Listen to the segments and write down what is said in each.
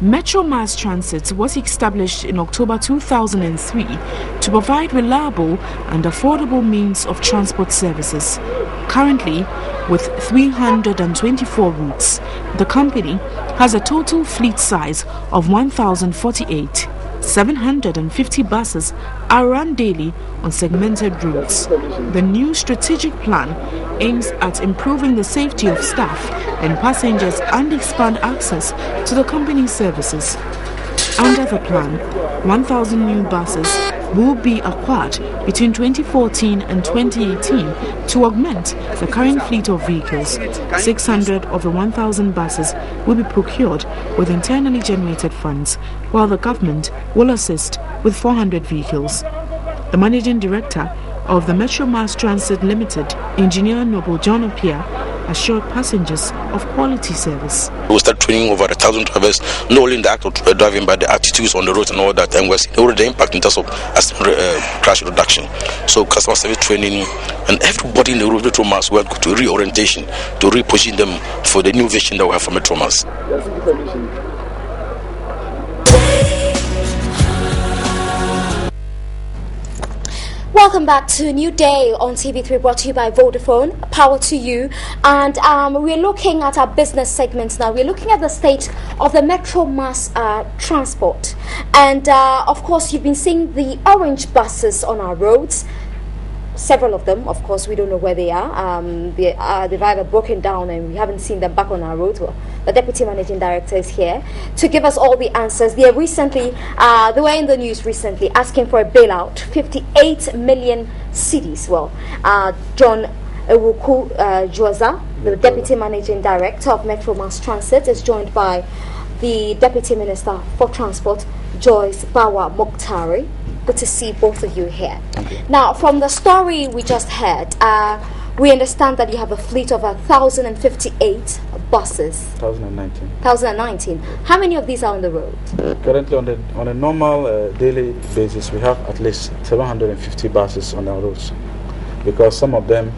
Metro Mass Transit was established in October 2003 to provide reliable and affordable means of transport services. Currently, with 324 routes, the company has a total fleet size of 1,048. 750 buses are run daily on segmented routes. The new strategic plan aims at improving the safety of staff and passengers and expand access to the company's services. Under the plan, 1,000 new buses will be acquired between 2014 and 2018 to augment the current fleet of vehicles. 600 of the 1,000 buses will be procured with internally generated funds, while the government will assist with 400 vehicles. The managing director of the Metro Mass Transit Limited, Engineer Noble John Opia, assured passengers of quality service. We start training over 1,000 drivers, not only in the act of driving, but the attitudes on the road and all that, and we're seeing already the impact in terms of crash reduction. So customer service training, and everybody in the road Metro Mass will go to reorientation, to reposition them for the new vision that we have for Metro Mass. Welcome back to New Day on TV3, brought to you by Vodafone. Power to you. And we're looking at our business segments now. We're looking at the state of the Metro Mass transport. And of course, you've been seeing the orange buses on our roads. Several of them, of course, we don't know where they are. They've either broken down and we haven't seen them back on our roads. Well, the Deputy Managing Director is here to give us all the answers. They were in the news recently asking for a bailout, 58 million cedis. Well, John Ewuku Juaza, the Deputy Managing Director of Metro Mass Transit, is joined by the Deputy Minister for Transport, Joyce Bawa Mokhtari. Good to see both of you here. Now, from the story we just heard, we understand that you have a fleet of 1,058 buses. 1,019. 1,019. How many of these are on the road? Currently, on a normal daily basis, we have at least 750 buses on our roads, because some of them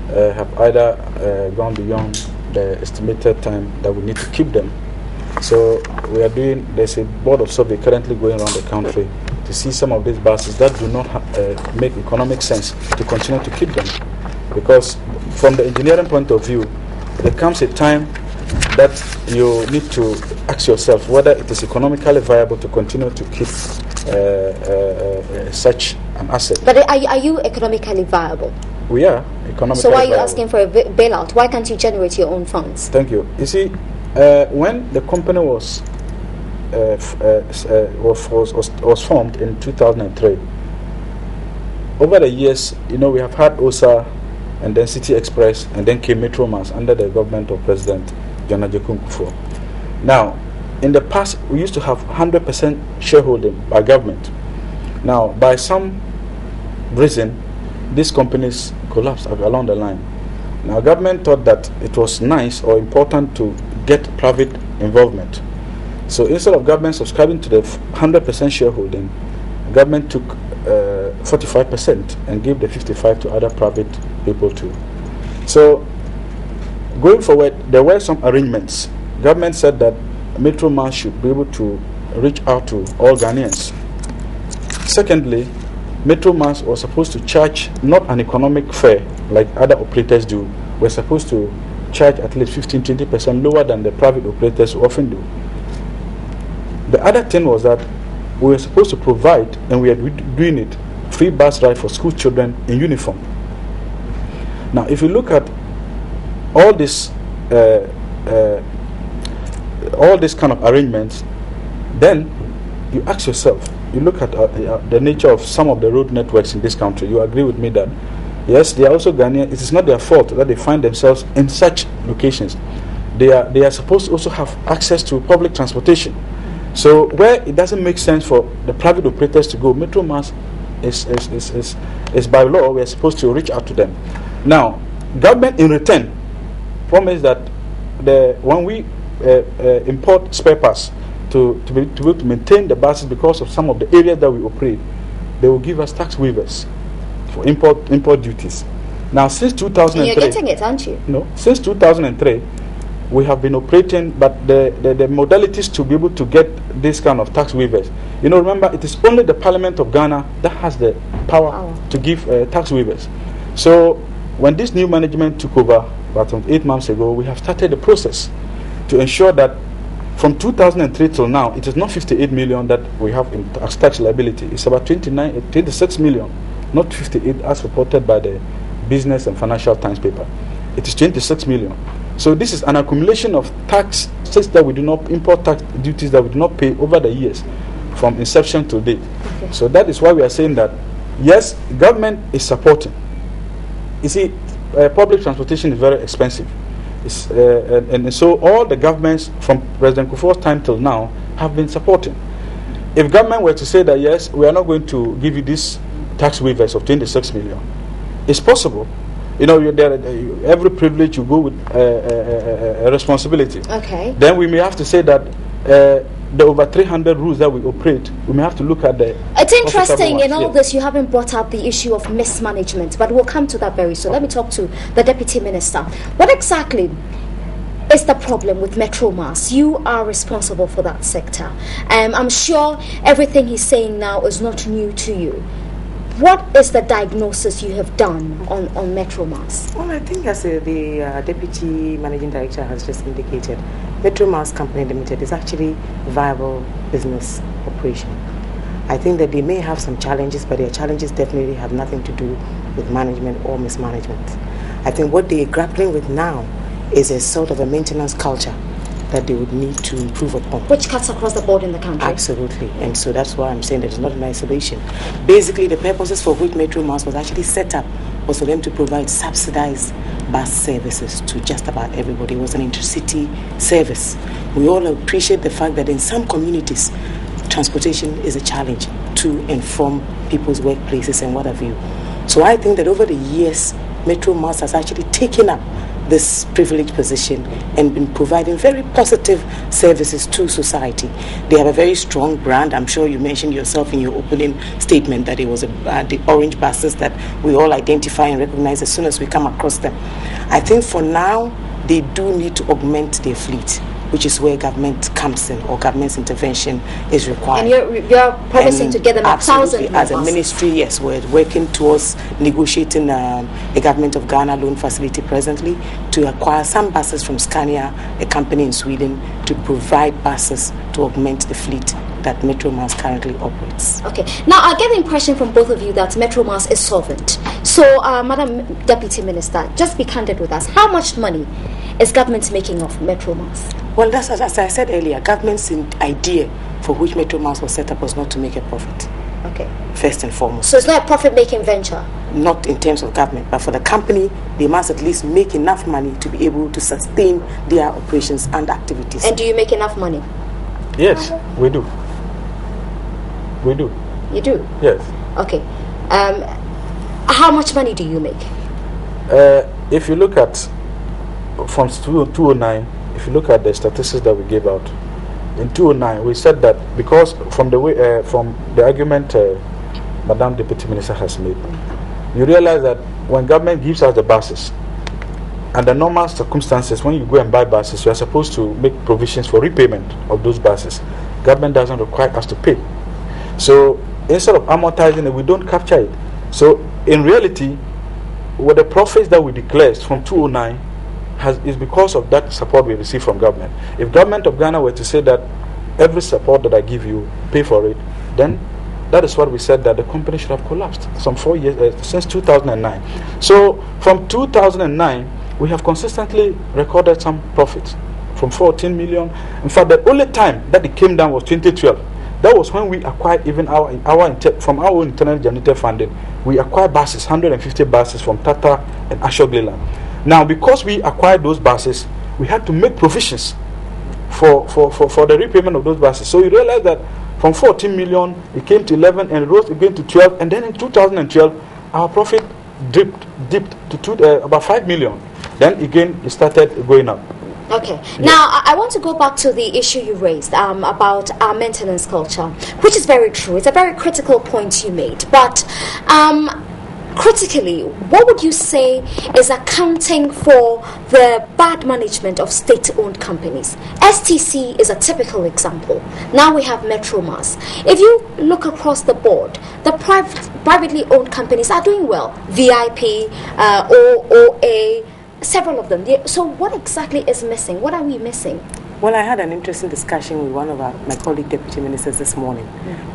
have either gone beyond the estimated time that we need to keep them. So there's a board of survey currently going around the country to see some of these buses that do not make economic sense to continue to keep them. Because from the engineering point of view, there comes a time that you need to ask yourself whether it is economically viable to continue to keep such an asset. But are you economically viable? We are economically viable. So why are you asking for a bailout? Why can't you generate your own funds? Thank you. You see, when the company was formed in 2003, over the years, we have had OSA and then City Express and then came Metro Mass under the government of President John Ajay Kufuor. Now, in the past, we used to have 100% shareholding by government. Now, by some reason, these companies collapsed along the line. Now, government thought that it was nice or important to get private involvement. So instead of government subscribing to the 100% shareholding, government took 45% and gave the 55% to other private people too. So going forward, there were some arrangements. Government said that Metro Mass should be able to reach out to all Ghanaians. Secondly, Metro Mass was supposed to charge not an economic fare like other operators do. We're supposed to charge at least 15-20% lower than the private operators often do. The other thing was that we were supposed to provide, and we are doing it, free bus ride for school children in uniform. Now, if you look at all this kind of arrangements, then you ask yourself, you look at the nature of some of the road networks in this country, you agree with me that yes, they are also Ghanaian. It is not their fault that they find themselves in such locations. They are supposed to also have access to public transportation. So where it doesn't make sense for the private operators to go, Metro Mass is by law, we are supposed to reach out to them. Now, government in return promised that when we import spare parts to be able to maintain the buses because of some of the areas that we operate, they will give us tax waivers for import duties. Now, since 2003, you're getting it, aren't you? No, since 2003, we have been operating, but the modalities to be able to get this kind of tax waivers. Remember, it is only the Parliament of Ghana that has the power to give tax waivers. So when this new management took over about 8 months ago, we have started the process to ensure that from 2003 till now, it is not 58 million that we have in tax liability. It's about 26 million, not 58 as reported by the Business and Financial Times paper. It is 26 million. So this is an accumulation of taxes that we do not, import tax duties that we do not pay over the years from inception to date. Okay. So that is why we are saying that, yes, government is supporting. You see, public transportation is very expensive. And so all the governments from President Kufuor's time till now have been supporting. If government were to say that, yes, we are not going to give you these tax waivers of 26 million, it's possible. Every privilege you go with a responsibility. Okay. Then we may have to say that the over 300 rules that we operate, we may have to look at the... It's interesting in all this you haven't brought up the issue of mismanagement, but we'll come to that very soon. Okay. Let me talk to the Deputy Minister. What exactly is the problem with Metromas? You are responsible for that sector. I'm sure everything he's saying now is not new to you. What is the diagnosis you have done on Metromas? Well, I think as the Deputy Managing Director has just indicated, Metromas Company Limited is actually a viable business operation. I think that they may have some challenges, but their challenges definitely have nothing to do with management or mismanagement. I think what they are grappling with now is a sort of a maintenance culture that they would need to improve upon. Which cuts across the board in the country. Absolutely. And so that's why I'm saying that it's not an isolation. Basically, the purposes for which Metromas was actually set up was for them to provide subsidized bus services to just about everybody. It was an intercity service. We all appreciate the fact that in some communities, transportation is a challenge to and from people's workplaces and what have you. So I think that over the years, Metromas has actually taken up this privileged position and been providing very positive services to society. They have a very strong brand. I'm sure you mentioned yourself in your opening statement that it was the orange buses that we all identify and recognize as soon as we come across them. I think for now, they do need to augment their fleet, which is where government comes in, or government's intervention is required. And you're promising to get them 1,000 as a ministry, yes, we're working towards negotiating the Government of Ghana loan facility presently to acquire some buses from Scania, a company in Sweden, to provide buses to augment the fleet that Metromas currently operates. Okay. Now, I get the impression from both of you that Metromas is solvent. So, Madam Deputy Minister, just be candid with us. How much money is government making off Metromas? Well, that's as I said earlier, government's idea for which Metromas was set up was not to make a profit. Okay. First and foremost. So it's not a profit-making venture? Not in terms of government, but for the company, they must at least make enough money to be able to sustain their operations and activities. And do you make enough money? Yes, we do. We do. You do? Yes. Okay. How much money do you make? If you look at from 2009, if you look at the statistics that we gave out, in 2009 we said that because from the way from the argument Madam Deputy Minister has made, you realize that when government gives us the buses, under normal circumstances, when you go and buy buses, you are supposed to make provisions for repayment of those buses. Government doesn't require us to pay. So instead of amortizing it, we don't capture it. So in reality, with the profits that we declared from 2009 is because of that support we receive from government. If Government of Ghana were to say that every support that I give you, pay for it, then that is what we said, that the company should have collapsed some 4 years since 2009. So from 2009, we have consistently recorded some profits from 14 million. In fact, the only time that it came down was 2012. That was when we acquired even from our own internal generated funding. We acquired buses, 150 buses from Tata and Ashok Leyland. Now, because we acquired those buses, we had to make provisions for the repayment of those buses. So you realize that from 14 million, it came to 11 and it rose again to 12. And then in 2012, our profit dipped to about 5 million. Then again, it started going up. Okay. Now, I want to go back to the issue you raised about our maintenance culture, which is very true. It's a very critical point you made. But critically, what would you say is accounting for the bad management of state-owned companies? STC is a typical example. Now we have Metromas. If you look across the board, the privately owned companies are doing well. VIP, OOA, several of them. So what exactly is missing? What are we missing? Well, I had an interesting discussion with one of my colleague deputy ministers this morning,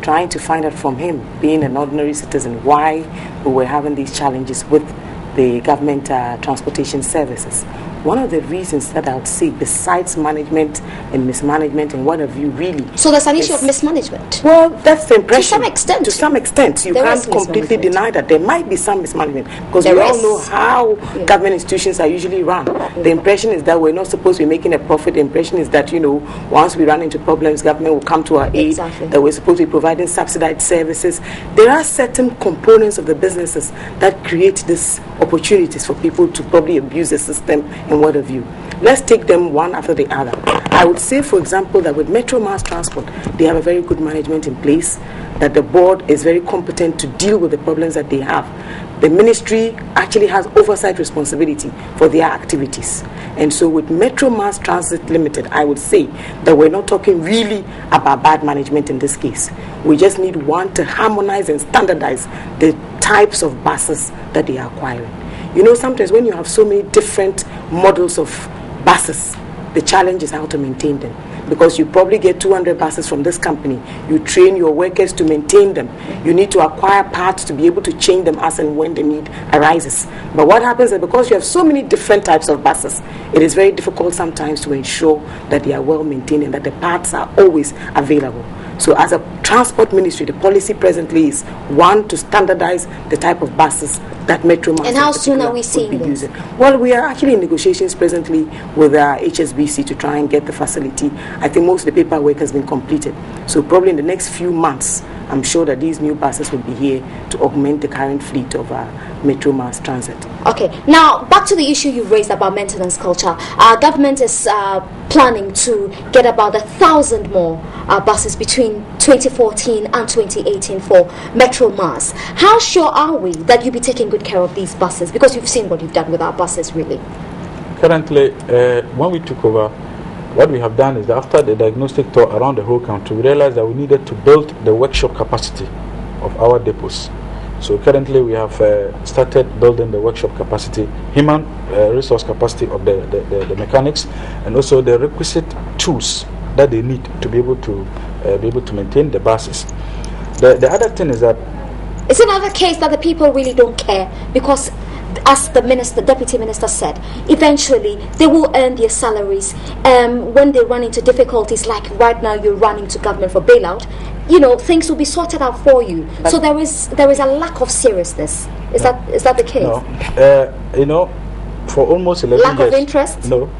trying to find out from him, being an ordinary citizen, why we were having these challenges with the government transportation services. One of the reasons that I would say, besides management and mismanagement and what have you really... So there's an issue of mismanagement? Well, that's the impression. To some extent. To some extent. You can't completely deny that. There might be some mismanagement, because we all know how government institutions are usually run. The impression is that we're not supposed to be making a profit. The impression is that, once we run into problems, government will come to our aid, that we're supposed to be providing subsidized services. There are certain components of the businesses that create these opportunities for people to probably abuse the system and what have you. Let's take them one after the other. I would say, for example, that with Metro Mass Transport, they have a very good management in place, that the board is very competent to deal with the problems that they have. The ministry actually has oversight responsibility for their activities. And so with Metro Mass Transit Limited, I would say that we're not talking really about bad management in this case. We just need one to harmonize and standardize the types of buses that they are acquiring. Sometimes when you have so many different models of buses, the challenge is how to maintain them. Because you probably get 200 buses from this company. You train your workers to maintain them. You need to acquire parts to be able to change them as and when the need arises. But what happens is, because you have so many different types of buses, it is very difficult sometimes to ensure that they are well maintained and that the parts are always available. So as a transport ministry, the policy presently is, one, to standardize the type of buses that Metro Mass. And how soon are we seeing this? Well, we are actually in negotiations presently with HSBC to try and get the facility. I think most of the paperwork has been completed. So probably in the next few months, I'm sure that these new buses will be here to augment the current fleet of Metro Mass Transit. Okay, now back to the issue you raised about maintenance culture. Our government is planning to get about 1,000 more buses between 2014 and 2018 for Metro Mass. How sure are we that you'll be taking good care of these buses? Because you've seen what you've done with our buses, really. Currently, when we took over, what we have done is that after the diagnostic tour around the whole country, we realized that we needed to build the workshop capacity of our depots. So currently we have started building the workshop capacity, human resource capacity of the mechanics, and also the requisite tools that they need to be able to maintain the buses. The other thing is that it's another case that the people really don't care, because as the deputy minister said, eventually they will earn their salaries. When they run into difficulties, like right now you're running to government for bailout, things will be sorted out for you. But so there is a lack of seriousness. Is that the case? No. For almost 11 years. Lack of interest? No.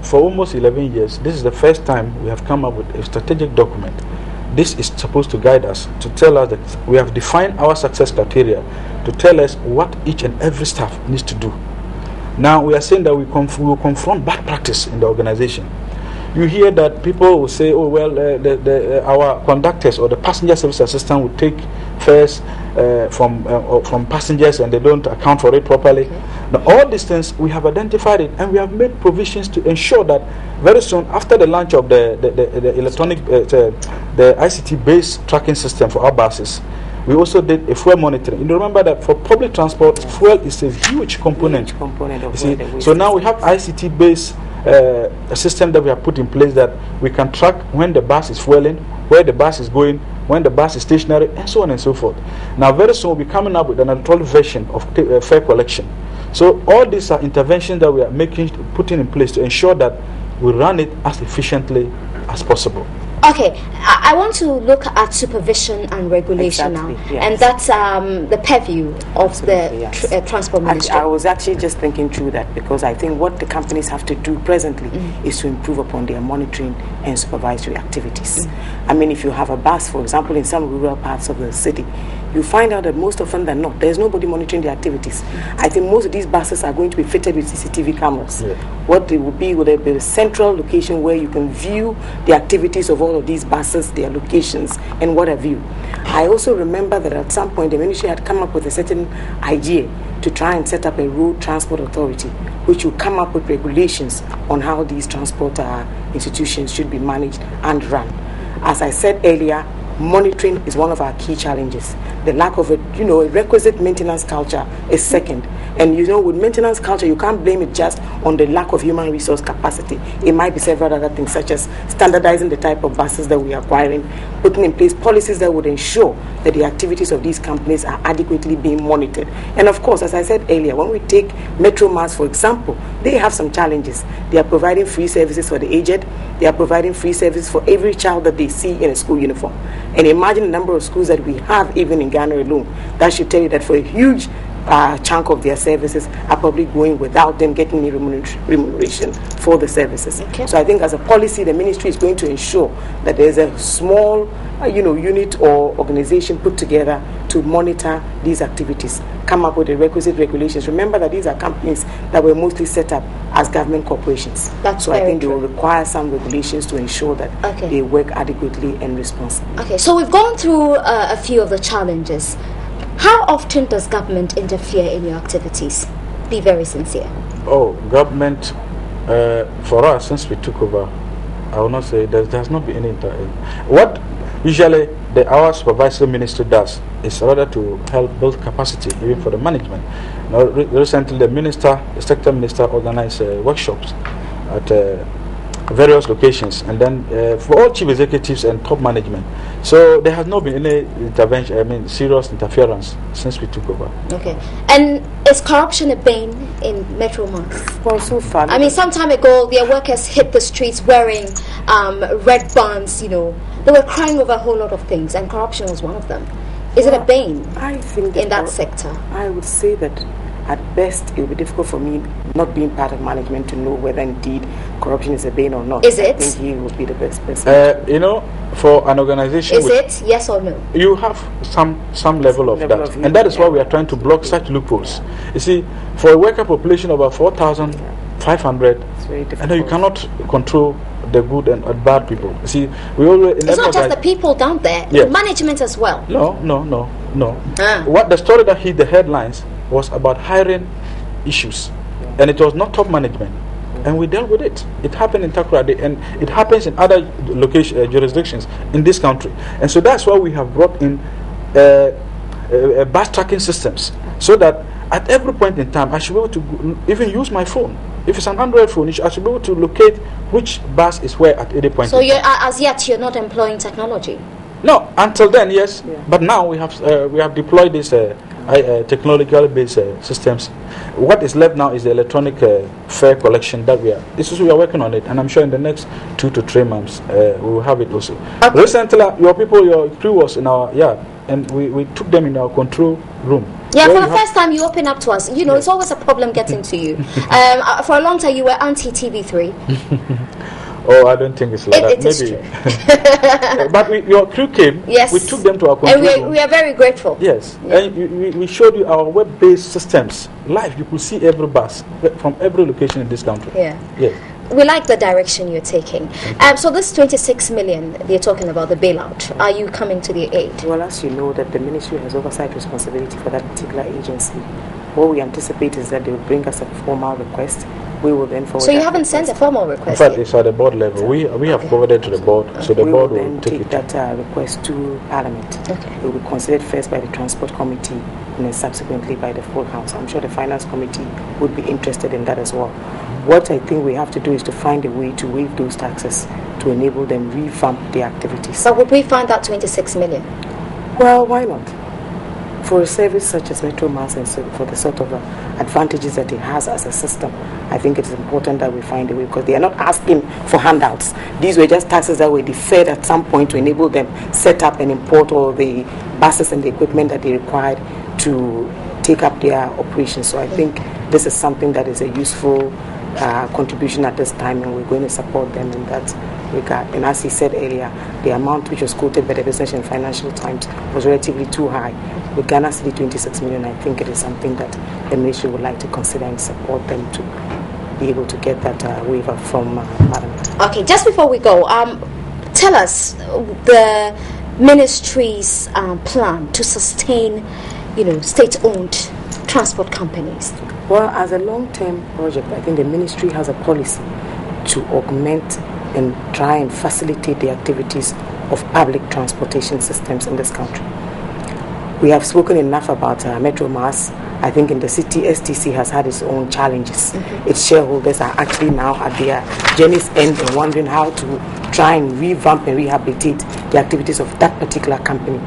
For almost 11 years, this is the first time we have come up with a strategic document. This is supposed to guide us, to tell us that we have defined our success criteria, to tell us what each and every staff needs to do. Now we are saying that we will confront bad practice in the organization. You hear that people will say, oh well, our conductors or the passenger service assistant will take fares from passengers and they don't account for it properly. Now all these things, we have identified it, and we have made provisions to ensure that very soon after the launch of the electronic, the ICT-based tracking system for our buses, we also did a fuel monitoring. You remember that for public transport, fuel is a huge component. So now we have ICT-based a system that we have put in place that we can track when the bus is fueling, where the bus is going, when the bus is stationary, and so on and so forth. Now very soon we'll be coming up with an electronic version of fare collection. So all these are interventions that we are putting in place to ensure that we run it as efficiently as possible. Okay, I want to look at supervision and regulation now, and that's the purview of the Transport Ministry. I was actually just thinking through that, because I think what the companies have to do presently is to improve upon their monitoring and supervisory activities. I mean, if you have a bus, for example, in some rural parts of the city, you find out that most often than not, there's nobody monitoring the activities. I think most of these buses are going to be fitted with CCTV cameras. What it would be a central location where you can view the activities of all of these buses, their locations, and what have you. I also remember that at some point the ministry had come up with a certain idea to try and set up a road transport authority, which will come up with regulations on how these transport institutions should be managed and run. As I said earlier, monitoring is one of our key challenges. The lack of a requisite maintenance culture is second. And with maintenance culture, you can't blame it just on the lack of human resource capacity. It might be several other things, such as standardizing the type of buses that we are acquiring, putting in place policies that would ensure that the activities of these companies are adequately being monitored. And of course, as I said earlier, when we take Metromas, for example, they have some challenges. They are providing free services for the aged. They are providing free services for every child that they see in a school uniform. And imagine the number of schools that we have even in Ghana alone. That should tell you that for a huge chunk of their services are probably going without them getting any remuneration for the services. Okay. So I think as a policy, the ministry is going to ensure that there's a small unit or organization put together to monitor these activities, come up with the requisite regulations. Remember that these are companies that were mostly set up as government corporations. So I think they will require some regulations to ensure that they work adequately and responsibly. Okay, so we've gone through a few of the challenges. How often does government interfere in your activities? Be very sincere. Government, for us, since we took over, I will not say there has not been any what usually our supervisory ministry does is rather to help build capacity even for the management. Now, recently the sector minister organized workshops at various locations, and then for all chief executives and top management. So there has not been any intervention, serious interference since we took over. Okay. And is corruption a bane in Metromas? Well, so far. I mean, some time ago, their workers hit the streets wearing red bands, They were crying over a whole lot of things, and corruption was one of them. Is it a bane in that sector? I would say that at best, it would be difficult for me, not being part of management, to know whether indeed corruption is a bane or not. Is it? I think he would be the best person. For an organization... Is it? Yes or no? You have some level of that. And that is why we are trying to block such loopholes. You see, for a worker population of about 4,500, and you cannot control the good and bad people. You see, we always... It's not just the people down there, the management as well. No. What the story that hit the headlines was about hiring issues, and it was not top management, and we dealt with it. It happened in Takoradi, and it happens in other jurisdictions in this country, and so that's why we have brought in bus tracking systems, so that at every point in time I should be able to even use my phone. If it's an Android phone, I should be able to locate which bus is where at any point. So as yet you're not employing technology? No, until then, yes. But now we have deployed these technological-based systems. What is left now is the electronic fare collection that we are working on it, and I'm sure in the next 2 to 3 months we will have it also. Okay. Recently, your crew was in our yard, and we took them in our control room. Yeah, for the first time you open up to us. It's always a problem getting to you. For a long time you were anti-TV3. Oh, I don't think it's like that. Maybe. True. But your crew came. Yes. We took them to our control room. And we are very grateful. Yes. Yeah. And we showed you our web-based systems live. You could see every bus from every location in this country. Yeah. Yes. We like the direction you're taking. So this 26 million they're talking about, the bailout, are you coming to the aid? Well, as you know, that the ministry has oversight responsibility for that particular agency. What we anticipate is that they will bring us a formal request. We will then forward. So you haven't sent a formal request? In fact, it's at the board level. We have forwarded to the board, so the board will then take that request to Parliament. Okay. It will be considered first by the Transport Committee and then subsequently by the full House. I'm sure the Finance Committee would be interested in that as well. What I think we have to do is to find a way to waive those taxes to enable them revamp their activities. So would we find that 26 million? Well, why not? For a service such as Metromas and so for the sort of advantages that it has as a system, I think it's important that we find a way, because they are not asking for handouts. These were just taxes that were deferred at some point to enable them set up and import all the buses and the equipment that they required to take up their operations. So I think this is something that is a useful contribution at this time, and we're going to support them in that regard. And as he said earlier, the amount which was quoted by the Business and Financial Times was relatively too high. With Ghana Cedi 26 million, I think it is something that the ministry would like to consider and support them to be able to get that waiver from Parliament. Okay, just before we go, tell us the ministry's plan to sustain, state-owned transport companies. Well, as a long-term project, I think the ministry has a policy to augment and try and facilitate the activities of public transportation systems in this country. We have spoken enough about Metro Mass. I think in the city, STC has had its own challenges. Its shareholders are actually now at their journey's end and wondering how to try and revamp and rehabilitate the activities of that particular company.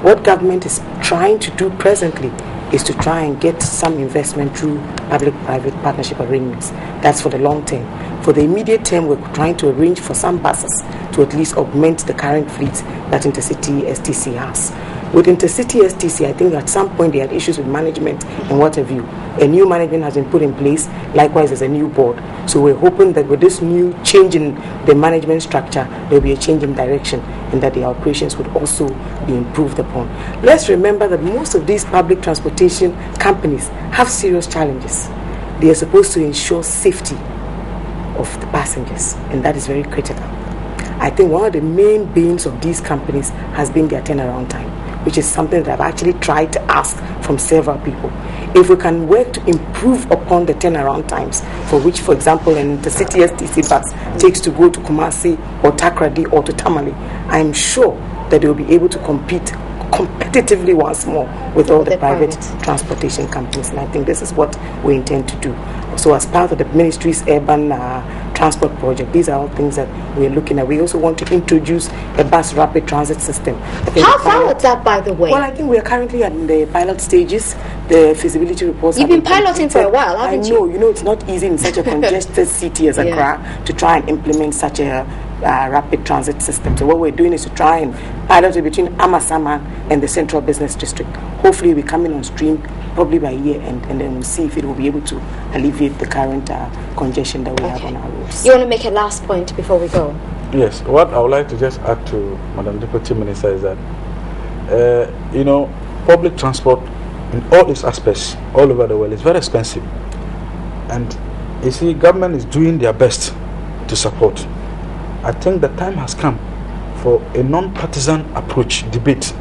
What government is trying to do presently is to try and get some investment through public-private partnership arrangements. That's for the long term. For the immediate term, we're trying to arrange for some buses to at least augment the current fleet that Intercity STC has. With Intercity STC, I think at some point they had issues with management and what have you. A new management has been put in place. Likewise, there's a new board. So we're hoping that with this new change in the management structure, there'll be a change in direction and that the operations would also be improved upon. Let's remember that most of these public transportation companies have serious challenges. They are supposed to ensure safety of the passengers, and that is very critical. I think one of the main banes of these companies has been their turnaround time, which is something that I've actually tried to ask from several people. If we can work to improve upon the turnaround times, for which, for example, an Intercity STC bus takes to go to Kumasi or Takrady or to Tamale, I'm sure that they will be able to compete competitively once more with all the private transportation companies. And I think this is what we intend to do. So as part of the ministry's urban transport project, these are all things that we're looking at. We also want to introduce a bus rapid transit system. How far is that, by the way? Well, I think we are currently in the pilot stages. The feasibility reports. You've been piloting for a while, haven't you? I know. It's not easy in such a congested city as Accra to try and implement such a rapid transit system. So what we're doing is to try and pilot it between Amasama and the Central Business District. Hopefully we're coming on stream probably by year end, and then we'll see if it will be able to alleviate the current congestion that we have on our roads. You want to make a last point before we go? Yes, what I would like to just add to Madam Deputy Minister is that public transport in all its aspects all over the world is very expensive, and you see government is doing their best to support. I think the time has come for a non-partisan approach, debate,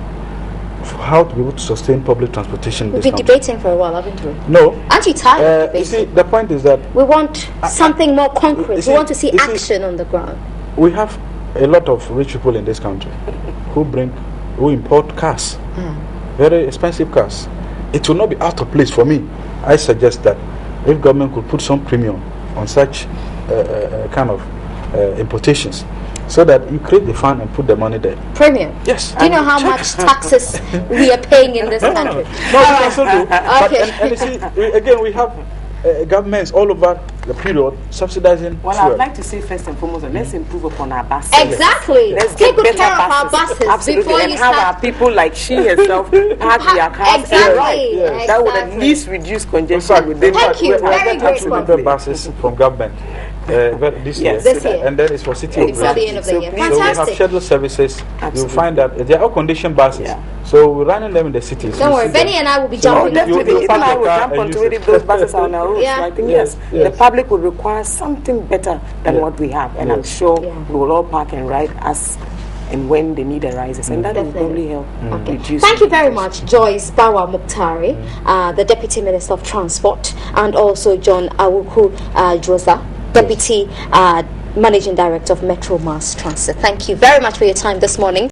for how to be able to sustain public transportation. We've been debating for a while, haven't we? No. Aren't you tired of debating? You see, the point is that we want something more concrete. We want to see action on the ground. We have a lot of rich people in this country who import cars, very expensive cars. It will not be out of place for me. I suggest that if government could put some premium on such kind of importations, so that you create the fund and put the money there. Premium? Yes. Do you know how much taxes we are paying in this country? No, we also do. Okay. And you see, again, we have governments all over the period subsidizing fuel. I would like to say first and foremost, let's improve upon our buses. Exactly. Let's take get good care better of our buses Absolutely. before and you have start our people like she herself park their cars. Exactly. Yes. That would at least reduce congestion within. Thank you. Very grateful. Buses from government. This year, and then it's for city before the end of the year. So we have scheduled services. You'll find that they are all conditioned buses. So we're running them in the cities. Don't worry, Benny and I will be jumping. Definitely, even I will jump onto it if those buses are on our roads. So I think the public will require something better than what we have, and I'm sure we will all park and ride as and when the need arises, and that will probably help reduce. Thank you very much, Joyce Bawa Muktari, the Deputy Minister of Transport, and also John Awuku Josa, Deputy Managing Director of Metro Mass Transit. Thank you very much for your time this morning.